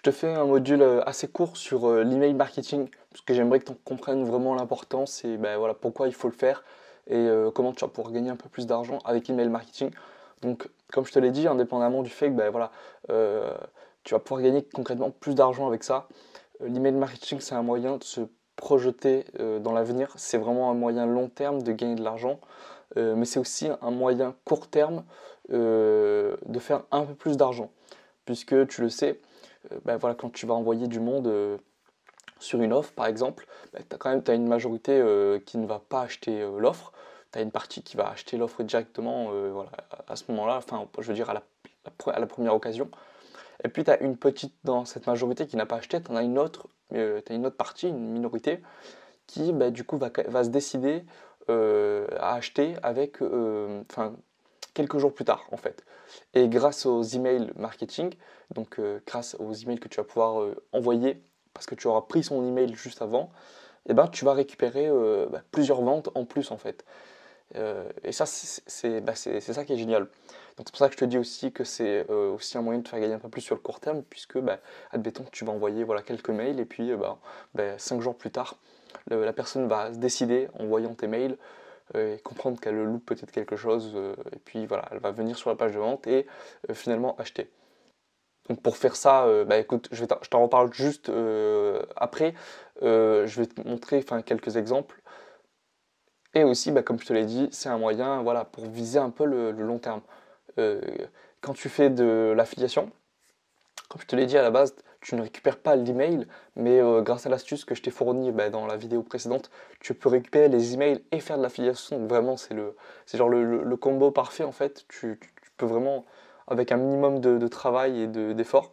te fais un module assez court sur l'email marketing, parce que j'aimerais que tu comprennes vraiment l'importance et ben, voilà, pourquoi il faut le faire et comment tu vas pouvoir gagner un peu plus d'argent avec l'email marketing. Donc, comme je te l'ai dit, indépendamment du fait que ben, voilà, euh, tu vas pouvoir gagner concrètement plus d'argent avec ça, l'email marketing, c'est un moyen de se projeter dans l'avenir. C'est vraiment un moyen long terme de gagner de l'argent, mais c'est aussi un moyen court terme de faire un peu plus d'argent. Puisque tu le sais, ben voilà, quand tu vas envoyer du monde sur une offre, par exemple, ben, tu as une majorité qui ne va pas acheter l'offre. Tu as une partie qui va acheter l'offre directement voilà, à ce moment-là, enfin, je veux dire à la première occasion. Et puis tu as une petite dans cette majorité qui n'a pas acheté, tu en as t'as une autre partie, une minorité, qui bah, du coup va se décider à acheter avec, enfin, quelques jours plus tard en fait. Et grâce aux emails marketing, donc grâce aux emails que tu vas pouvoir envoyer, parce que tu auras pris son email juste avant, et ben, tu vas récupérer plusieurs ventes en plus en fait. Et ça, c'est ça qui est génial. Donc c'est pour ça que je te dis aussi que c'est aussi un moyen de te faire gagner un peu plus sur le court terme, puisque, bah, admettons que tu vas envoyer voilà, quelques mails, et puis 5 jours plus tard, la personne va se décider en voyant tes mails, et comprendre qu'elle loupe peut-être quelque chose, et puis voilà, elle va venir sur la page de vente et finalement acheter. Donc pour faire ça, bah écoute, je t'en reparle juste après. Je vais te montrer quelques exemples. Et aussi, bah, comme je te l'ai dit, c'est un moyen voilà, pour viser un peu le long terme. Euh, Quand tu fais de l'affiliation, comme je te l'ai dit à la base, tu ne récupères pas l'email, mais grâce à l'astuce que je t'ai fournie bah, dans la vidéo précédente, tu peux récupérer les emails et faire de l'affiliation. Donc vraiment, c'est genre le combo parfait en fait. Tu peux vraiment, avec un minimum de travail et d'effort,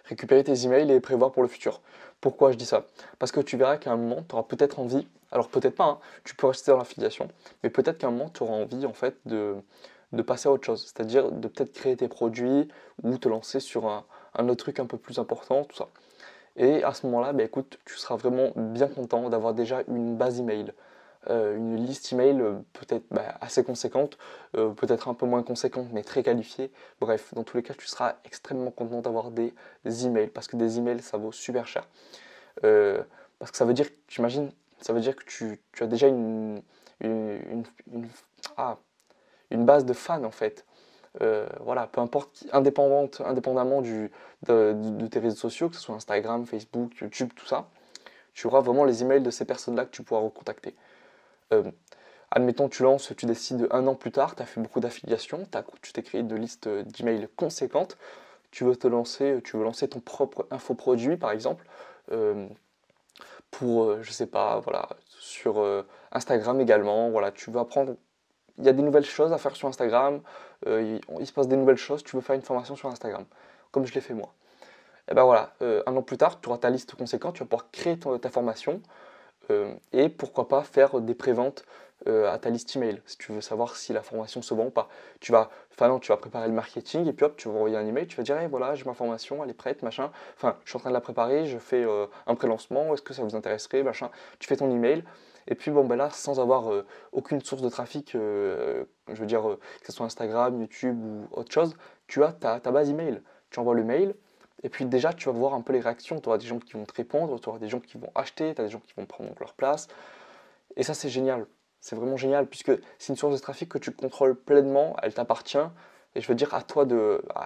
récupérer tes emails et les prévoir pour le futur. Pourquoi je dis ça? Parce que tu verras qu'à un moment, tu auras peut-être envie, alors peut-être pas, hein, tu peux rester dans l'affiliation, mais peut-être qu'à un moment, tu auras envie en fait de passer à autre chose, c'est-à-dire de peut-être créer tes produits ou te lancer sur un autre truc un peu plus important, tout ça. Et à ce moment-là, bah, écoute, tu seras vraiment bien content d'avoir déjà une base email, une liste email peut-être assez conséquente, peut-être un peu moins conséquente, mais très qualifiée. Bref, dans tous les cas, tu seras extrêmement content d'avoir des emails, parce que des emails, ça vaut super cher. Parce que ça veut dire, j'imagine, ça veut dire que tu as déjà une, une- ah, une base de fans en fait. Voilà, peu importe, indépendamment de tes réseaux sociaux, que ce soit Instagram, Facebook, YouTube, tout ça, tu auras vraiment les emails de ces personnes-là que tu pourras recontacter. Euh, Admettons, tu lances, tu décides un an plus tard, tu as fait beaucoup d'affiliations, tu t'es créé de listes d'emails conséquentes, tu veux lancer ton propre infoproduit par exemple, euh, pour, je sais pas, voilà, sur Instagram également, voilà, tu veux apprendre, il y a des nouvelles choses à faire sur Instagram, il se passe des nouvelles choses, tu veux faire une formation sur Instagram, comme je l'ai fait moi. Et ben voilà, un an plus tard, tu auras ta liste conséquente, tu vas pouvoir créer ta formation, et pourquoi pas faire des préventes à ta liste email si tu veux savoir si la formation se vend ou pas. Tu vas préparer le marketing et puis hop, tu vas envoyer un email, tu vas dire hey, voilà, j'ai ma formation, elle est prête, machin. Enfin, je suis en train de la préparer, je fais un pré-lancement, est-ce que ça vous intéresserait, machin. Tu fais ton email et puis bon ben là, sans avoir aucune source de trafic, je veux dire que ce soit Instagram, YouTube ou autre chose, tu as ta base email. Tu envoies le mail, et puis déjà, tu vas voir un peu les réactions. Tu auras des gens qui vont te répondre, tu auras des gens qui vont acheter, tu as des gens qui vont prendre leur place. Et ça, c'est génial. C'est vraiment génial puisque c'est une source de trafic que tu contrôles pleinement, elle t'appartient. Et je veux dire,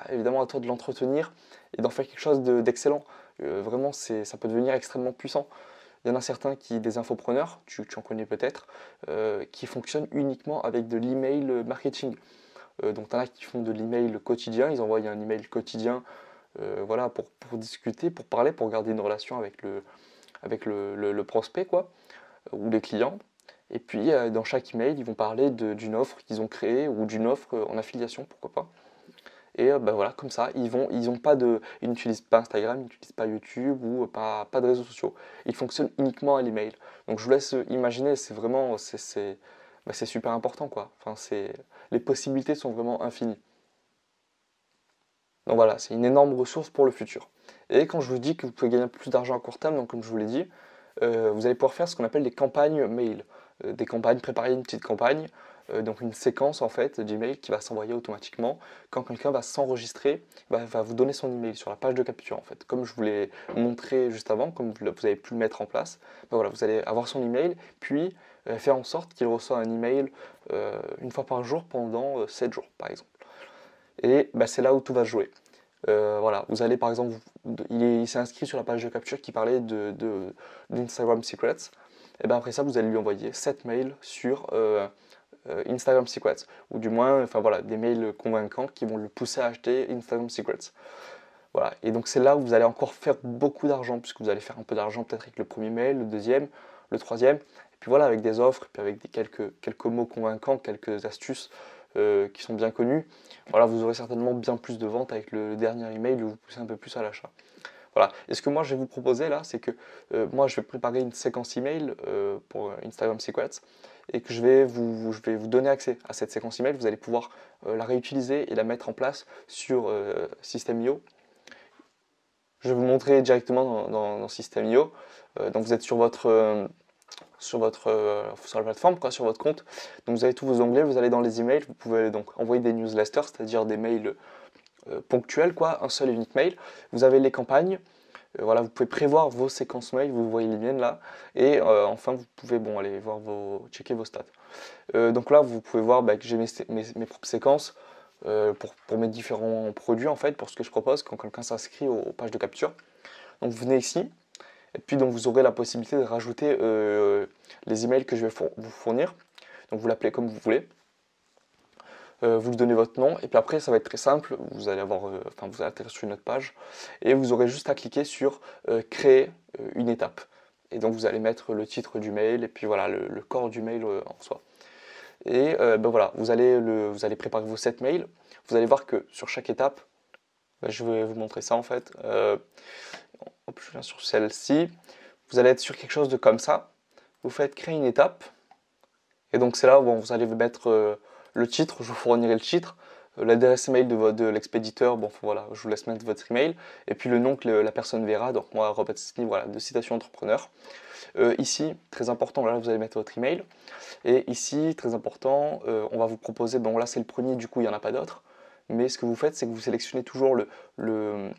évidemment, à toi de l'entretenir et d'en faire quelque chose d'excellent. Vraiment, ça peut devenir extrêmement puissant. Il y en a certains des infopreneurs, tu en connais peut-être, qui fonctionnent uniquement avec de l'email marketing. Donc, il y en a qui font de l'email quotidien, ils envoient un email quotidien voilà, pour discuter, pour parler, pour garder une relation avec le prospect, quoi, ou les clients. Et puis, dans chaque email, ils vont parler d'une offre qu'ils ont créée ou d'une offre en affiliation, pourquoi pas. Et voilà, comme ça, ils n'utilisent pas Instagram, ils n'utilisent pas YouTube ou pas de réseaux sociaux. Ils fonctionnent uniquement à l'email. Donc, je vous laisse imaginer, c'est vraiment, c'est super important, quoi. Enfin, les possibilités sont vraiment infinies. Donc voilà, c'est une énorme ressource pour le futur. Et quand je vous dis que vous pouvez gagner plus d'argent à court terme, donc comme je vous l'ai dit, vous allez pouvoir faire ce qu'on appelle des campagnes mail. Des campagnes, préparer une petite campagne donc une séquence en fait d'emails qui va s'envoyer automatiquement quand quelqu'un va s'enregistrer, va vous donner son email sur la page de capture en fait. Comme je vous l'ai montré juste avant, comme vous avez pu le mettre en place, voilà, vous allez avoir son email, puis faire en sorte qu'il reçoit un email une fois par jour pendant 7 jours par exemple. Et c'est là où tout va se jouer. Voilà, vous allez par exemple, il s'est inscrit sur la page de capture qui parlait d'Instagram Secrets. Et après ça, vous allez lui envoyer 7 mails sur Instagram Secrets, ou du moins, enfin voilà, des mails convaincants qui vont le pousser à acheter Instagram Secrets. Voilà, et donc c'est là où vous allez encore faire beaucoup d'argent, puisque vous allez faire un peu d'argent peut-être avec le premier mail, le deuxième, le troisième, et puis voilà, avec des offres, puis avec quelques mots convaincants, quelques astuces qui sont bien connues, voilà, vous aurez certainement bien plus de ventes avec le dernier email où vous poussez un peu plus à l'achat. Voilà. Et ce que moi je vais vous proposer là, c'est que moi je vais préparer une séquence email pour Instagram Secrets et que je vais vous donner accès à cette séquence email. Vous allez pouvoir la réutiliser et la mettre en place sur System.io. Je vais vous montrer directement dans System.io. Donc vous êtes sur sur la plateforme, quoi, sur votre compte. Donc vous avez tous vos onglets, vous allez dans les emails, vous pouvez donc envoyer des newsletters, c'est-à-dire des mails ponctuels, quoi, un seul et unique mail. Vous avez les campagnes. Voilà, vous pouvez prévoir vos séquences mail, vous voyez les miennes là, et enfin vous pouvez aller voir checker vos stats. Donc là vous pouvez voir que j'ai mes propres séquences pour mes différents produits en fait, pour ce que je propose quand quelqu'un s'inscrit aux pages de capture. Donc vous venez ici, et puis donc vous aurez la possibilité de rajouter les emails que je vais vous fournir. Donc vous l'appelez comme vous voulez. Vous lui donnez votre nom et puis après ça va être très simple, vous allez atterrir sur une autre page et vous aurez juste à cliquer sur créer une étape et donc vous allez mettre le titre du mail et puis voilà le corps du mail en soi et voilà, vous allez préparer vos 7 mails, vous allez voir que sur chaque étape, je vais vous montrer ça en fait, hop, je viens sur celle-ci, vous allez être sur quelque chose de comme ça, vous faites créer une étape et donc c'est là où vous allez mettre le titre, je vous fournirai le titre, l'adresse email de l'expéditeur, bon voilà, je vous laisse mettre votre email, et puis le nom que la personne verra, donc moi, Robert Sisny, voilà, de Citation Entrepreneur. Ici, très important, là vous allez mettre votre email, et ici, très important, on va vous proposer, bon là c'est le premier, du coup il n'y en a pas d'autres, mais ce que vous faites, c'est que vous sélectionnez toujours le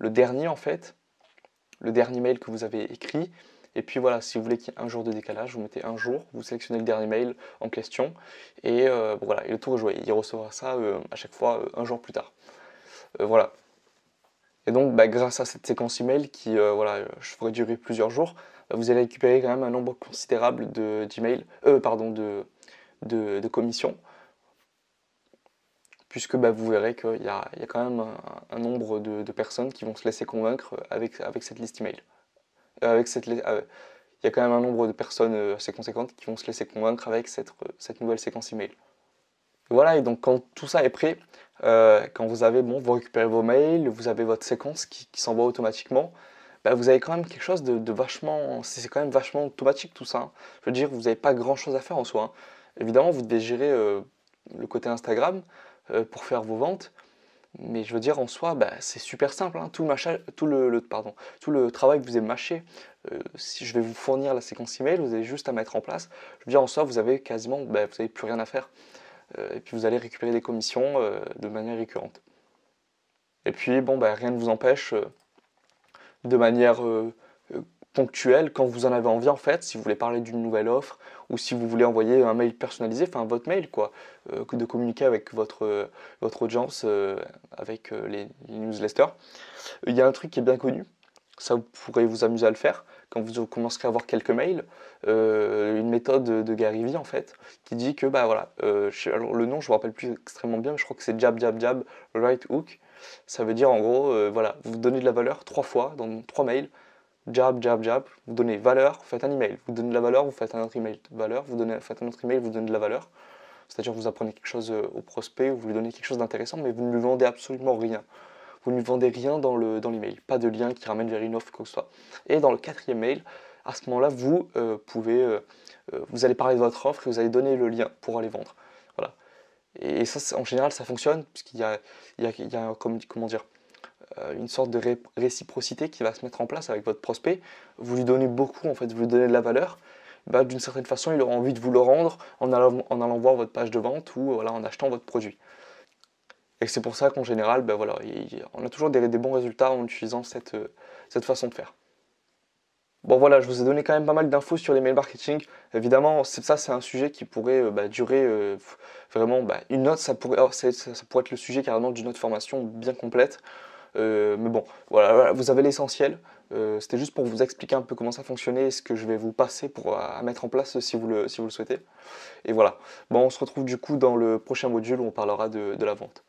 dernier en fait, le dernier mail que vous avez écrit. Et puis voilà, si vous voulez qu'il y ait un jour de décalage, vous mettez un jour, vous sélectionnez le dernier mail en question, et voilà, et le tour est joué. Il recevra ça à chaque fois un jour plus tard. Voilà. Et donc, grâce à cette séquence email qui, je ferai durer plusieurs jours, vous allez récupérer quand même un nombre considérable d'emails, de commissions, puisque vous verrez qu'il y a quand même un nombre de personnes qui vont se laisser convaincre avec cette liste email. Il y a quand même un nombre de personnes assez conséquentes qui vont se laisser convaincre avec cette nouvelle séquence email. Voilà, et donc quand tout ça est prêt, quand vous récupérez vos mails, vous avez votre séquence qui s'envoie automatiquement, vous avez quand même quelque chose de vachement, c'est quand même vachement automatique tout ça, hein. Je veux dire, vous n'avez pas grand chose à faire en soi, hein. Évidemment, vous devez gérer le côté Instagram pour faire vos ventes, mais je veux dire, en soi, c'est super simple, hein. Tout le travail que vous avez mâché, si je vais vous fournir la séquence email, vous avez juste à mettre en place. Je veux dire, en soi, vous avez quasiment, vous n'avez plus rien à faire. Et puis vous allez récupérer des commissions de manière récurrente. Et puis, rien ne vous empêche, de manière ponctuelle, quand vous en avez envie, en fait, si vous voulez parler d'une nouvelle offre, ou si vous voulez envoyer un mail personnalisé, enfin votre mail, quoi, de communiquer avec votre audience, avec les newsletters. Il y a un truc qui est bien connu, ça vous pourrez vous amuser à le faire, quand vous commencerez à avoir quelques mails, une méthode de Gary Vee, en fait, qui dit que, alors le nom, je ne me rappelle plus extrêmement bien, mais je crois que c'est jab, jab, jab, right hook. Ça veut dire, en gros, vous donnez de la valeur 3 fois, dans 3 mails, jab, jab, jab, vous donnez valeur, vous faites un email, vous donnez de la valeur, vous faites un autre email, valeur, faites un autre email, vous donnez de la valeur. C'est-à-dire que vous apprenez quelque chose au prospect, vous lui donnez quelque chose d'intéressant, mais vous ne lui vendez absolument rien. Vous ne lui vendez rien dans l'email, pas de lien qui ramène vers une offre, quoi que ce soit. Et dans le 4e mail, à ce moment-là, vous vous allez parler de votre offre et vous allez donner le lien pour aller vendre. Voilà. Et ça, en général, ça fonctionne puisqu'il y a comment dire, une sorte de réciprocité qui va se mettre en place avec votre prospect. Vous lui donnez beaucoup, en fait, vous lui donnez de la valeur. bah, d'une certaine façon, il aura envie de vous le rendre en allant voir votre page de vente ou voilà, en achetant votre produit. Et c'est pour ça qu'en général, bah, voilà, on a toujours des bons résultats en utilisant cette façon de faire. Bon voilà, je vous ai donné quand même pas mal d'infos sur l'email marketing. Évidemment, ça c'est un sujet qui pourrait bah, durer vraiment bah, une note, ça pourrait être le sujet carrément d'une autre formation bien complète. Mais bon, voilà, vous avez l'essentiel. C'était juste pour vous expliquer un peu comment ça fonctionnait et ce que je vais vous passer pour à mettre en place si vous le souhaitez. Et voilà. Bon, on se retrouve du coup dans le prochain module où on parlera de la vente.